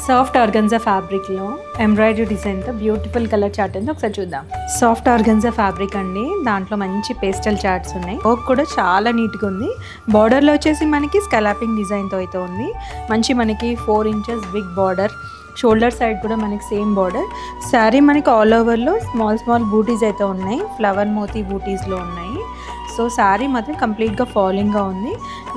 Soft organza ఫ్యాబ్రిక్లో embroidery డిజైన్తో beautiful colour chart అండి ఒకసారి చూద్దాం. సాఫ్ట్ ఆర్గన్జా ఫ్యాబ్రిక్ అండి, దాంట్లో మంచి పేస్టల్ చార్ట్స్ ఉన్నాయి. వర్క్ కూడా చాలా నీట్గా ఉంది. బార్డర్లో వచ్చేసి మనకి స్కలాపింగ్ డిజైన్తో అయితే ఉంది. మంచి మనకి 4 inches big border, shoulder side కూడా మనకి సేమ్ బార్డర్. శారీ మనకి ఆల్ ఓవర్లో స్మాల్ బూటీస్ అయితే ఉన్నాయి, ఫ్లవర్ మోతీ బూటీస్లో ఉన్నాయి. సో శారీ మాత్రం కంప్లీట్గా ఫాలింగ్గా ఉంది.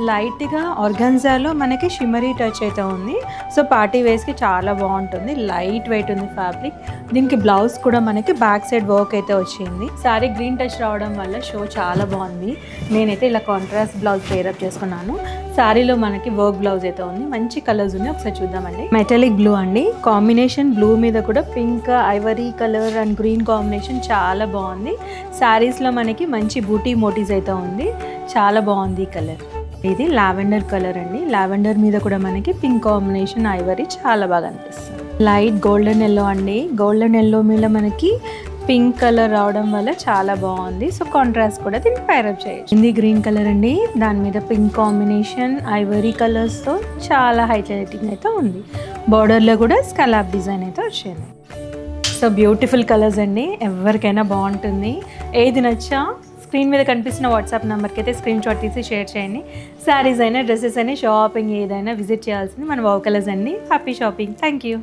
లైట్గా ఆర్గాన్జాలో మనకి షిమరీ టచ్ అయితే ఉంది. సో పార్టీ వేస్కి చాలా బాగుంటుంది. లైట్ వెయిట్ ఉంది ఫ్యాబ్రిక్. దీనికి బ్లౌజ్ కూడా మనకి బ్యాక్ సైడ్ వర్క్ అయితే వచ్చింది. శారీ గ్రీన్ టచ్ రావడం వల్ల షో చాలా బాగుంది. నేనైతే ఇలా కాంట్రాస్ట్ బ్లౌజ్ పేరప్ చేసుకున్నాను. శారీలో మనకి వర్క్ బ్లౌజ్ అయితే ఉంది. మంచి కలర్స్ ఉన్నాయి, ఒకసారి చూద్దామండి. మెటాలిక్ బ్లూ అండి, కాంబినేషన్ బ్లూ మీద కూడా pink, Ivory colour and green combination చాలా బాగుంది. శారీస్లో మనకి మంచి బూటీ మోటీస్ అయితే ఉంది, చాలా బాగుంది ఈ కలర్. ఇది లావెండర్ కలర్ అండి, లావెండర్ మీద కూడా మనకి పింక్ కాంబినేషన్, ఐవరీ చాలా బాగా అనిపిస్తుంది. లైట్ గోల్డెన్ ఎల్లో అండి, గోల్డెన్ ఎల్లో మీద మనకి పింక్ కలర్ రావడం వల్ల చాలా బాగుంది. సో కాంట్రాస్ట్ కూడా దీన్ని పైరప్ చేయొచ్చు. ఇది గ్రీన్ కలర్ అండి, దాని మీద పింక్ కాంబినేషన్, ఐవరీ కలర్స్తో చాలా హైలైటింగ్ అయితే ఉంది. బార్డర్లో కూడా స్కలాప్ డిజైన్ అయితే వచ్చింది. సో బ్యూటిఫుల్ కలర్స్ అండి, ఎవరికైనా బాగుంటుంది. ఏది నచ్చా స్క్రీన్ మీద కనిపిస్తున్న వాట్సాప్ నెంబర్కి అయితే స్క్రీన్ షాట్ తీసి షేర్ చేయండి. శారీస్ అయినా, డ్రెస్సెస్ అయినా, షాపింగ్ ఏదైనా విజిట్ చేయాల్సింది మన వావ్ కలర్స్ అండి. Happy shopping. Thank you.